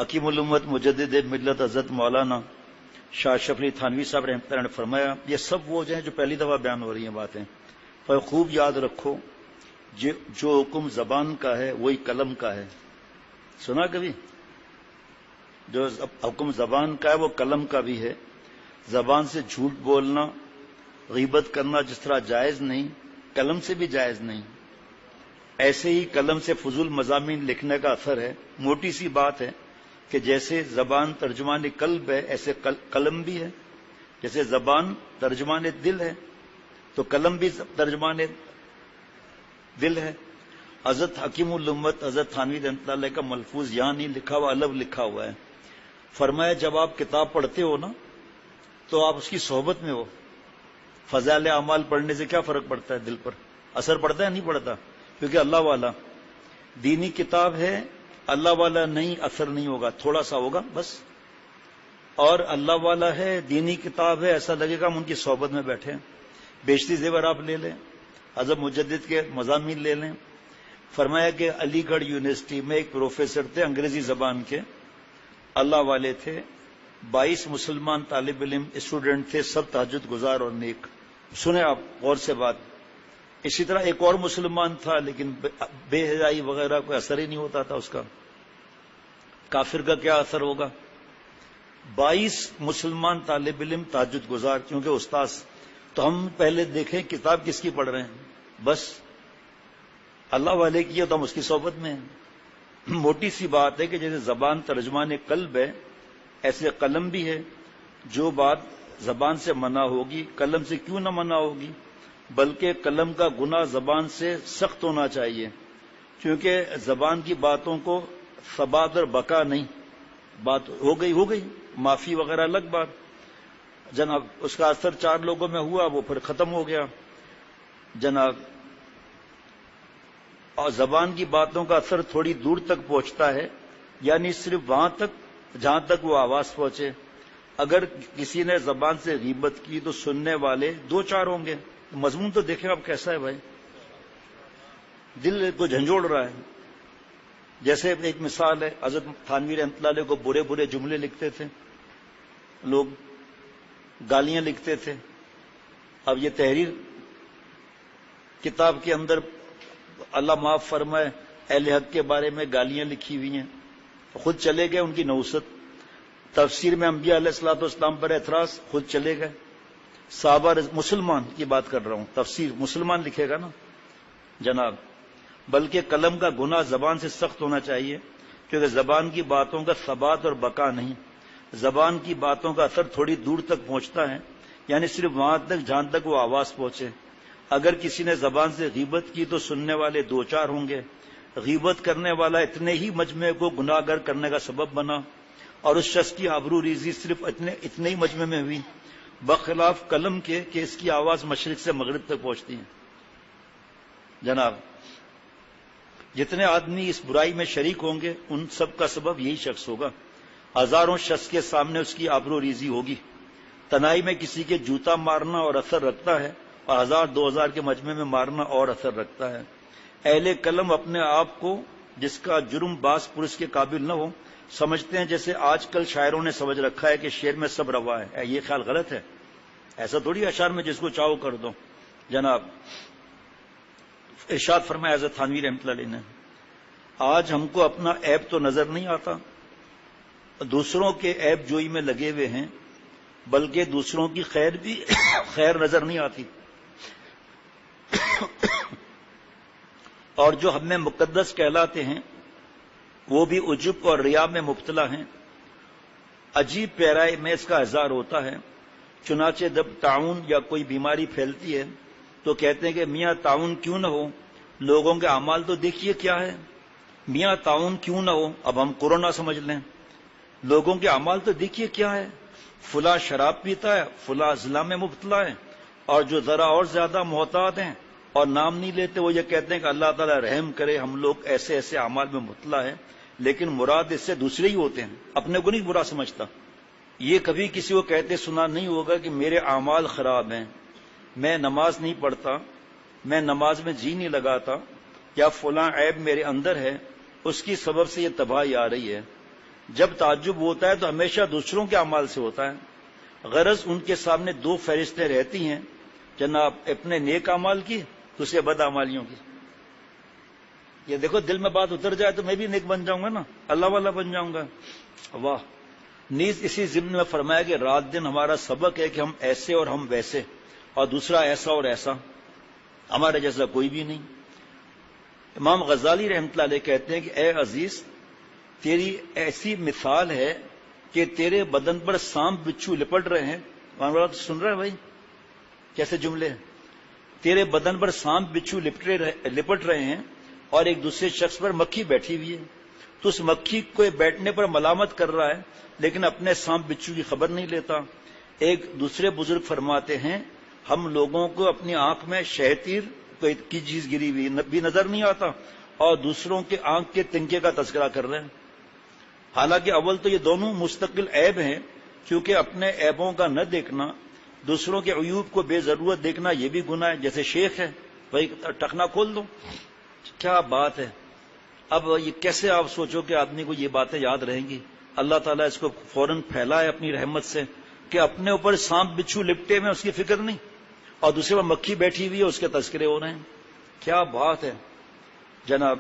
حکیم الامت مجدد ملت حضرت مولانا شاہ اشرف علی تھانوی صاحب رحمۃ اللہ نے فرمایا، یہ سب وہ ہیں جو پہلی دفعہ بیان ہو رہی ہیں باتیں، پر خوب یاد رکھو جو حکم زبان کا ہے وہی قلم کا ہے۔ سنا کبھی؟ جو حکم زبان کا ہے وہ قلم کا بھی ہے۔ زبان سے جھوٹ بولنا، غیبت کرنا جس طرح جائز نہیں، قلم سے بھی جائز نہیں۔ ایسے ہی قلم سے فضول مضامین لکھنے کا اثر ہے۔ موٹی سی بات ہے کہ جیسے زبان ترجمان قلب ہے ایسے قلم بھی ہے، جیسے زبان ترجمان دل ہے تو قلم بھی ترجمان دل ہے۔ حضرت حکیم الامت حضرت تھانوی رحمۃ اللہ کا ملفوظ یہاں نہیں لکھا ہوا، الگ لکھا ہوا ہے۔ فرمایا جب آپ کتاب پڑھتے ہو نا تو آپ اس کی صحبت میں ہو۔ فضائل اعمال پڑھنے سے کیا فرق پڑتا ہے؟ دل پر اثر پڑتا ہے نہیں پڑتا؟ کیونکہ اللہ والا دینی کتاب ہے، اللہ والا نہیں، اثر نہیں ہوگا، تھوڑا سا ہوگا بس۔ اور اللہ والا ہے، دینی کتاب ہے، ایسا لگے گا ہم ان کی صحبت میں بیٹھے ہیں۔ بیشتی زیور آپ لے لیں، حضرت مجدد کے مضامین لے لیں۔ فرمایا کہ علی گڑھ یونیورسٹی میں ایک پروفیسر تھے انگریزی زبان کے، اللہ والے تھے، 22 مسلمان طالب علم اسٹوڈنٹ تھے، سب تہجد گزار اور نیک۔ سنیں آپ غور سے بات۔ اسی طرح ایک اور مسلمان تھا لیکن بے حیائی وغیرہ کوئی اثر ہی نہیں ہوتا تھا اس کا۔ کافر کا کیا اثر ہوگا؟ 22 مسلمان طالب علم تہجد گزار، کیونکہ استاذ تو ہم پہلے دیکھیں کتاب کس کی پڑھ رہے ہیں، بس اللہ والے کی ہے تو ہم اس کی صحبت میں ہیں۔ موٹی سی بات ہے کہ جیسے زبان ترجمان قلب ہے ایسے قلم بھی ہے۔ جو بات زبان سے منع ہوگی قلم سے کیوں نہ منع ہوگی، بلکہ قلم کا گناہ زبان سے سخت ہونا چاہیے، کیونکہ زبان کی باتوں کو ثبات اور بقا نہیں۔ بات ہو گئی معافی وغیرہ الگ بات، جناب اس کا اثر 4 لوگوں میں ہوا وہ پھر ختم ہو گیا جناب۔ اور زبان کی باتوں کا اثر تھوڑی دور تک پہنچتا ہے، یعنی صرف وہاں تک جہاں تک وہ آواز پہنچے۔ اگر کسی نے زبان سے غیبت کی تو سننے والے 2-4 ہوں گے۔ مضمون تو دیکھیں آپ کیسا ہے بھائی، دل کو جھنجھوڑ رہا ہے۔ جیسے ایک مثال ہے، حضرت تھانوی رحمۃ اللہ علیہ کو برے جملے لکھتے تھے لوگ، گالیاں لکھتے تھے۔ اب یہ تحریر کتاب کے اندر اللہ معاف فرمائے اہل حق کے بارے میں گالیاں لکھی ہوئی ہیں، خود چلے گئے ان کی نوست۔ تفسیر میں انبیاء علیہ الصلوۃ والسلام پر اعتراض، خود چلے گئے۔ صحابہ مسلمان کی بات کر رہا ہوں، تفسیر مسلمان لکھے گا نا جناب۔ بلکہ قلم کا گناہ زبان سے سخت ہونا چاہیے، کیونکہ زبان کی باتوں کا ثبات اور بقا نہیں۔ زبان کی باتوں کا اثر تھوڑی دور تک پہنچتا ہے، یعنی صرف وہاں تک جہاں تک وہ آواز پہنچے۔ اگر کسی نے زبان سے غیبت کی تو سننے والے 2-4 ہوں گے۔ غیبت کرنے والا اتنے ہی مجمع کو گناہ گر کرنے کا سبب بنا، اور اس شخص کی آبرو ریزی صرف اتنے ہی مجمع میں ہوئی، بخلاف قلم کے کہ اس کی آواز مشرق سے مغرب تک پہنچتی ہے جناب۔ جتنے آدمی اس برائی میں شریک ہوں گے ان سب کا سبب یہی شخص ہوگا۔ ہزاروں شخص کے سامنے اس کی آبرو ریزی ہوگی۔ تنہائی میں کسی کے جوتا مارنا اور اثر رکھتا ہے، اور 1000-2000 کے مجمع میں مارنا اور اثر رکھتا ہے۔ اہل قلم اپنے آپ کو جس کا جرم باز پرس کے قابل نہ ہو سمجھتے ہیں، جیسے آج کل شاعروں نے سمجھ رکھا ہے کہ شعر میں سب روا ہے۔ یہ خیال غلط ہے، ایسا تھوڑی اشعار میں جس کو چاہو کر دو جناب۔ ارشاد فرمایا حضرت تھانوی رحمۃ اللہ علیہ نے، آج ہم کو اپنا عیب تو نظر نہیں آتا، دوسروں کے عیب جوئی میں لگے ہوئے ہیں، بلکہ دوسروں کی خیر بھی خیر نظر نہیں آتی، اور جو ہم میں مقدس کہلاتے ہیں وہ بھی عجب اور ریا میں مبتلا ہیں۔ عجیب پیرائی میں اس کا اظہار ہوتا ہے۔ چنانچہ جب طاعون یا کوئی بیماری پھیلتی ہے تو کہتے ہیں کہ میاں طاعون کیوں نہ ہو، لوگوں کے اعمال تو دیکھیے کیا ہے۔ میاں طاعون کیوں نہ ہو، اب ہم کورونا سمجھ لیں، لوگوں کے اعمال تو دیکھیے کیا ہے۔ فلاں شراب پیتا ہے، فلاں ضلع میں مبتلا ہے، اور جو ذرا اور زیادہ محتاط ہیں اور نام نہیں لیتے وہ یہ کہتے ہیں کہ اللہ تعالیٰ رحم کرے، ہم لوگ ایسے ایسے اعمال میں مبتلا ہیں، لیکن مراد اس سے دوسرے ہی ہوتے ہیں، اپنے کو نہیں برا سمجھتا۔ یہ کبھی کسی کو کہتے سنا نہیں ہوگا کہ میرے اعمال خراب ہیں، میں نماز نہیں پڑھتا، میں نماز میں جی نہیں لگاتا، یا فلاں عیب میرے اندر ہے، اس کی سبب سے یہ تباہی آ رہی ہے۔ جب تعجب ہوتا ہے تو ہمیشہ دوسروں کے اعمال سے ہوتا ہے، غرض ان کے سامنے دو فہرستیں رہتی ہیں، جناب اپنے نیک اعمال کی، دوسرے بد اعمالیوں کی۔ یہ دیکھو دل میں بات اتر جائے تو میں بھی نیک بن جاؤں گا نا، اللہ والا بن جاؤں گا۔ واہ! نیز اسی ضمن میں فرمایا کہ رات دن ہمارا سبق ہے کہ ہم ایسے اور ہم ویسے، اور دوسرا ایسا اور ایسا، ہمارے جیسا کوئی بھی نہیں۔ امام غزالی رحمۃ اللہ علیہ کہتے ہیں کہ اے عزیز، تیری ایسی مثال ہے کہ تیرے بدن پر سانپ بچھو لپٹ رہے ہیں۔ سن رہا ہے بھائی کیسے جملے ہیں؟ تیرے بدن پر سانپ بچھو لپٹ رہے ہیں اور ایک دوسرے شخص پر مکھی بیٹھی ہوئی ہے، تو اس مکھی کو بیٹھنے پر ملامت کر رہا ہے لیکن اپنے سانپ بچھو کی خبر نہیں لیتا۔ ایک دوسرے بزرگ فرماتے ہیں ہم لوگوں کو اپنی آنکھ میں شہتیر کی چیز گری ہوئی بھی نظر نہیں آتا اور دوسروں کے آنکھ کے تنکے کا تذکرہ کر رہے ہیں۔ حالانکہ اول تو یہ دونوں مستقل عیب ہیں، کیونکہ اپنے عیبوں کا نہ دیکھنا، دوسروں کے عیوب کو بے ضرورت دیکھنا یہ بھی گناہ ہے۔ جیسے شیخ ہے بھائی ٹخنا کھول دو، کیا بات ہے۔ اب یہ کیسے آپ سوچو کہ آدمی کو یہ باتیں یاد رہیں گی؟ اللہ تعالیٰ اس کو فوراً پھیلائے اپنی رحمت سے کہ اپنے اوپر سانپ بچھو لپٹے میں اس کی فکر نہیں اور دوسرے پر مکھی بیٹھی ہوئی ہے اس کے تذکرے ہو رہے ہیں۔ کیا بات ہے جناب،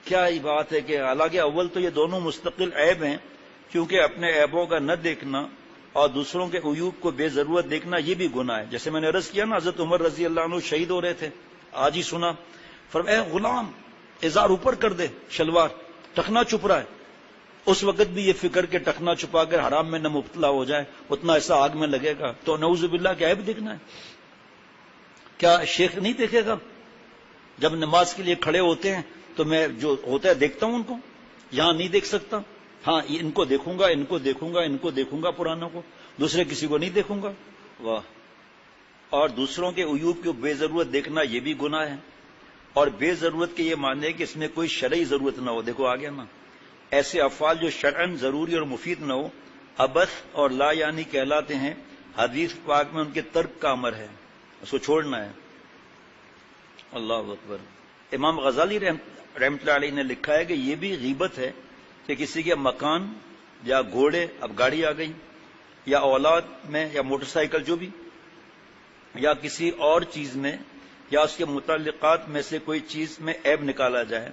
کیا ہی بات ہے کہ حالانکہ اول تو یہ دونوں مستقل عیب ہیں، کیونکہ اپنے عیبوں کا نہ دیکھنا اور دوسروں کے عیوب کو بے ضرورت دیکھنا یہ بھی گناہ ہے۔ جیسے میں نے عرض کیا نا، حضرت عمر رضی اللہ عنہ شہید ہو رہے تھے، آج ہی سنا، فرمایا اے غلام ازار اوپر کر دے، شلوار، ٹخنا چھپ رہا ہے۔ اس وقت بھی یہ فکر کہ ٹخنا چھپا کر حرام میں نہ مبتلا ہو جائے، اتنا ایسا آگ میں لگے گا، تو نعوذ باللہ کیا عیب دیکھنا ہے؟ کیا شیخ نہیں دیکھے گا؟ جب نماز کے لیے کھڑے ہوتے ہیں تو میں جو ہوتا ہے دیکھتا ہوں ان کو، یہاں نہیں دیکھ سکتا، ہاں ان کو دیکھوں گا، ان کو دیکھوں گا، ان کو دیکھوں گا، پرانوں کو، دوسرے کسی کو نہیں دیکھوں گا۔ واہ! اور دوسروں کے عیوب کو بے ضرورت دیکھنا یہ بھی گناہ ہے، اور بے ضرورت کے یہ معنی ہے کہ اس میں کوئی شرعی ضرورت نہ ہو۔ دیکھو آگے نا، ایسے افعال جو شرعاً ضروری اور مفید نہ ہو، عبث اور لا یعنی کہلاتے ہیں۔ حدیث پاک میں ان کے ترک کا امر ہے، اس کو چھوڑنا ہے۔ اللہ اکبر۔ امام غزالی رحمۃ اللہ علیہ نے لکھا ہے کہ یہ بھی غیبت ہے کہ کسی کے مکان یا گھوڑے، اب گاڑی آ گئی، یا اولاد میں یا موٹر سائیکل جو بھی، یا کسی اور چیز میں یا اس کے متعلقات میں سے کوئی چیز میں عیب نکالا جائے۔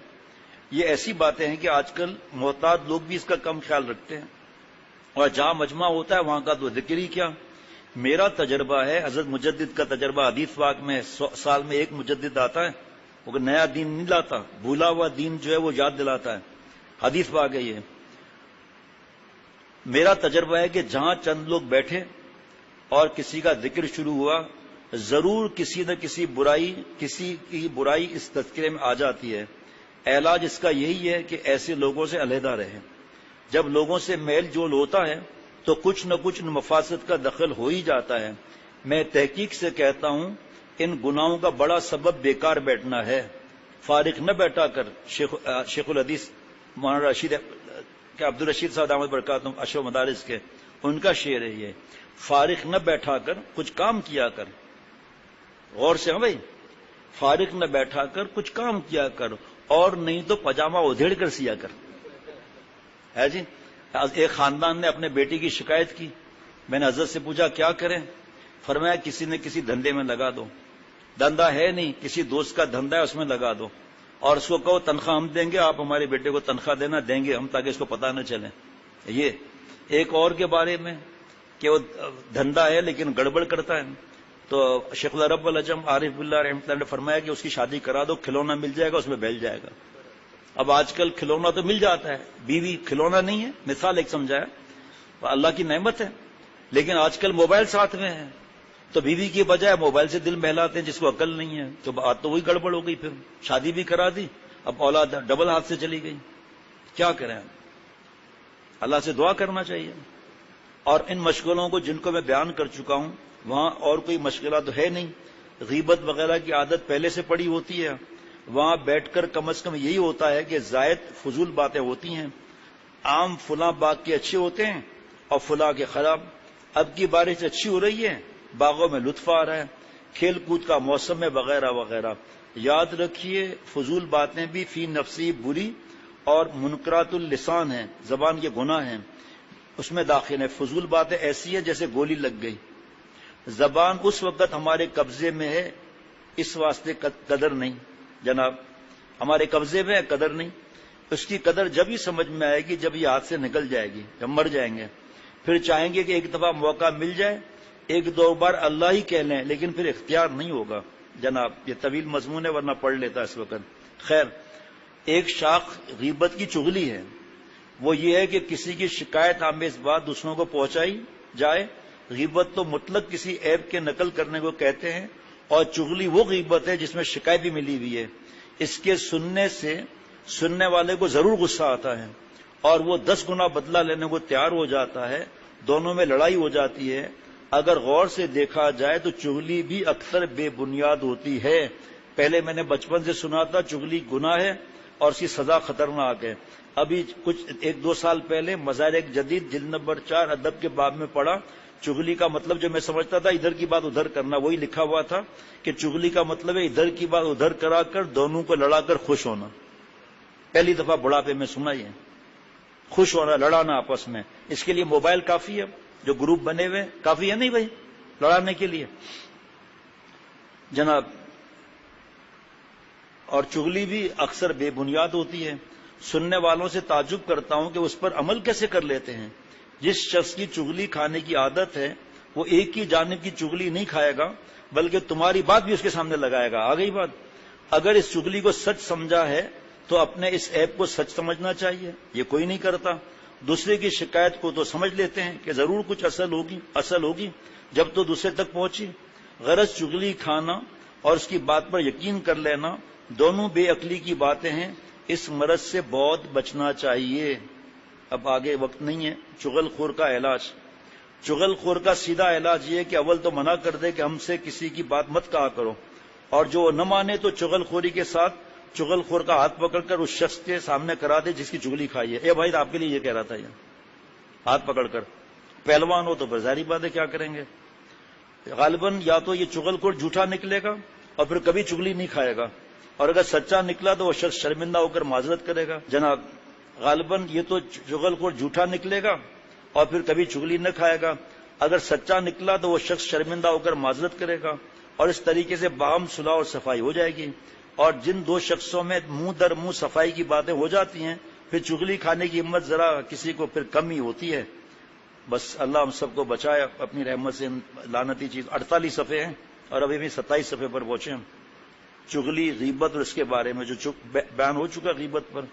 یہ ایسی باتیں ہیں کہ آج کل محتاط لوگ بھی اس کا کم خیال رکھتے ہیں، اور جہاں مجمع ہوتا ہے وہاں کا تو ذکر ہی کیا۔ میرا تجربہ ہے، حضرت مجدد کا تجربہ، حدیث پاک میں سال میں ایک مجدد آتا ہے، وہ نیا دین نہیں لاتا، بھولا ہوا دین جو ہے وہ یاد دلاتا ہے، حدیث پاک ہے یہ۔ میرا تجربہ ہے کہ جہاں چند لوگ بیٹھے اور کسی کا ذکر شروع ہوا، ضرور کسی نہ کسی برائی، کسی کی برائی اس تذکرے میں آ جاتی ہے۔ علاج اس کا یہی ہے کہ ایسے لوگوں سے علیحدہ رہیں۔ جب لوگوں سے میل جول ہوتا ہے تو کچھ نہ کچھ مفاسد کا دخل ہو ہی جاتا ہے۔ میں تحقیق سے کہتا ہوں ان گناہوں کا بڑا سبب بیکار بیٹھنا ہے۔ فارغ نہ بیٹھا کر، شیخ الحدیث مولانا رشید کہ عبد الرشید صاحب دامت برکاتہم اشرف مدارس کے، ان کا شعر ہے یہ، فارغ نہ بیٹھا کر کچھ کام کیا کر۔ غور سے، ہاں بھائی، فارغ نہ بیٹھا کر کچھ کام کیا کر، اور نہیں تو پاجامہ ادھیڑ کر سیا کر۔ ہے جی، ایک خاندان نے اپنے بیٹی کی شکایت کی، میں نے حضرت سے پوچھا کیا کریں؟ فرمایا کسی نے کسی دھندے میں لگا دو، دھندا ہے نہیں، کسی دوست کا دھندا ہے اس میں لگا دو، اور اس کو کہو تنخواہ ہم دیں گے، آپ ہمارے بیٹے کو تنخواہ دینا، دیں گے ہم تاکہ اس کو پتہ نہ چلے۔ یہ ایک اور کے بارے میں کہ وہ دھندا ہے لیکن گڑبڑ کرتا ہے، تو شیخ رب العجم عارف باللہ رحمۃ اللہ نے فرمایا کہ اس کی شادی کرا دو، کھلونا مل جائے گا، اس میں بیل جائے گا۔ اب آج کل کھلونا تو مل جاتا ہے، بیوی کھلونا نہیں ہے، مثال ایک سمجھایا، اللہ کی نعمت ہے، لیکن آج کل موبائل ساتھ میں ہے، تو بیوی کی بجائے موبائل سے دل بہلاتے ہیں، جس کو عقل نہیں ہے، تو بات تو وہی گڑبڑ ہو گئی، پھر شادی بھی کرا دی، اب اولاد ڈبل ہاتھ سے چلی گئی۔ کیا کریں؟ اللہ سے دعا کرنا چاہیے۔ اور ان مشغلوں کو جن کو میں بیان کر چکا ہوں، وہاں اور کوئی مشغلہ تو ہے نہیں، غیبت وغیرہ کی عادت پہلے سے پڑی ہوتی ہے، وہاں بیٹھ کر کم از کم یہی ہوتا ہے کہ زائد فضول باتیں ہوتی ہیں، عام فلاں باغ کے اچھے ہوتے ہیں اور فلاں کے خراب، اب کی بارش اچھی ہو رہی ہے، باغوں میں لطف آ رہا ہے، کھیل کود کا موسم ہے، وغیرہ وغیرہ۔ یاد رکھیے فضول باتیں بھی فی نفسی بری اور منکرات اللسان ہیں، زبان کے گناہ ہیں، اس میں داخل ہے۔ فضول باتیں ایسی ہے جیسے گولی لگ گئی۔ زبان اس وقت ہمارے قبضے میں ہے، اس واسطے قدر نہیں جناب، ہمارے قبضے میں ہے، قدر نہیں۔ اس کی قدر جب ہی سمجھ میں آئے گی جب یہ ہاتھ سے نکل جائے گی، جب مر جائیں گے، پھر چاہیں گے کہ ایک دفعہ موقع مل جائے، ایک دو بار اللہ ہی کہہ لیں، لیکن پھر اختیار نہیں ہوگا جناب۔ یہ طویل مضمون ہے ورنہ پڑھ لیتا اس وقت۔ خیر، ایک شاخ غیبت کی چغلی ہے، وہ یہ ہے کہ کسی کی شکایت آمیز بات دوسروں کو پہنچائی جائے۔ غیبت تو مطلق کسی عیب کے نقل کرنے کو کہتے ہیں، اور چغلی وہ غیبت ہے جس میں شکایت بھی ملی ہوئی ہے۔ اس کے سننے سے سننے والے کو ضرور غصہ آتا ہے اور وہ 10 گنا بدلہ لینے کو تیار ہو جاتا ہے، دونوں میں لڑائی ہو جاتی ہے۔ اگر غور سے دیکھا جائے تو چغلی بھی اکثر بے بنیاد ہوتی ہے۔ پہلے میں نے بچپن سے سنا تھا چغلی گناہ ہے اور اس کی سزا خطرناک ہے۔ ابھی کچھ 1-2 سال پہلے مظاہر جدید جلد نمبر 4 ادب کے باب میں پڑھا، چغلی کا مطلب جو میں سمجھتا تھا ادھر کی بات ادھر کرنا، وہی لکھا ہوا تھا کہ چغلی کا مطلب ہے ادھر کی بات ادھر کرا کر دونوں کو لڑا کر خوش ہونا۔ پہلی دفعہ بڑھاپے میں سنا یہ، خوش ہونا، لڑانا آپس میں۔ اس کے لیے موبائل کافی ہے، جو گروپ بنے ہوئے کافی ہے نہیں بھائی لڑانے کے لیے جناب۔ اور چغلی بھی اکثر بے بنیاد ہوتی ہے۔ سننے والوں سے تعجب کرتا ہوں کہ اس پر عمل کیسے کر لیتے ہیں۔ جس شخص کی چغلی کھانے کی عادت ہے وہ ایک ہی جانب کی چغلی نہیں کھائے گا بلکہ تمہاری بات بھی اس کے سامنے لگائے گا۔ آ گئی بات۔ اگر اس چغلی کو سچ سمجھا ہے تو اپنے اس عیب کو سچ سمجھنا چاہیے، یہ کوئی نہیں کرتا۔ دوسرے کی شکایت کو تو سمجھ لیتے ہیں کہ ضرور کچھ اصل ہوگی جب تو دوسرے تک پہنچی۔ غرض چغلی کھانا اور اس کی بات پر یقین کر لینا دونوں بے عقلی کی باتیں ہیں، اس مرض سے بہت بچنا چاہیے۔ اب آگے وقت نہیں ہے۔ چغل خور کا علاج۔ چغل خور کا سیدھا علاج یہ ہے کہ اول تو منع کر دے کہ ہم سے کسی کی بات مت کہا کرو، اور جو نہ مانے تو چغل خوری کے ساتھ چغل خور کا ہاتھ پکڑ کر اس شخص کے سامنے کرا دے جس کی چغلی کھائی ہے۔ اے بھائی آپ کے لیے یہ کہہ رہا تھا، یہ ہاتھ پکڑ کر۔ پہلوان ہو تو پھر ظاہری بات ہے کیا کریں گے۔ غالباً یا تو یہ چغل خور جھوٹا نکلے گا اور پھر کبھی چغلی نہیں کھائے گا، اور اگر سچا نکلا تو وہ شخص شرمندہ ہو کر معذرت کرے گا جناب۔ غالباً یہ تو چغل خور جھوٹا نکلے گا اور پھر کبھی چغلی نہ کھائے گا، اگر سچا نکلا تو وہ شخص شرمندہ ہو کر معذرت کرے گا، اور اس طریقے سے باہم صلح اور صفائی ہو جائے گی۔ اور جن دو شخصوں میں منہ در منہ صفائی کی باتیں ہو جاتی ہیں پھر چغلی کھانے کی ہمت ذرا کسی کو پھر کم ہی ہوتی ہے۔ بس اللہ ہم سب کو بچائے اپنی رحمت سے۔ لعنتی چیز 48 صفحے ہیں اور ابھی بھی 27 صفحے پر پہنچے ہم۔ چغلی، غیبت اور اس کے بارے میں جو بیان ہو چکا غیبت پر۔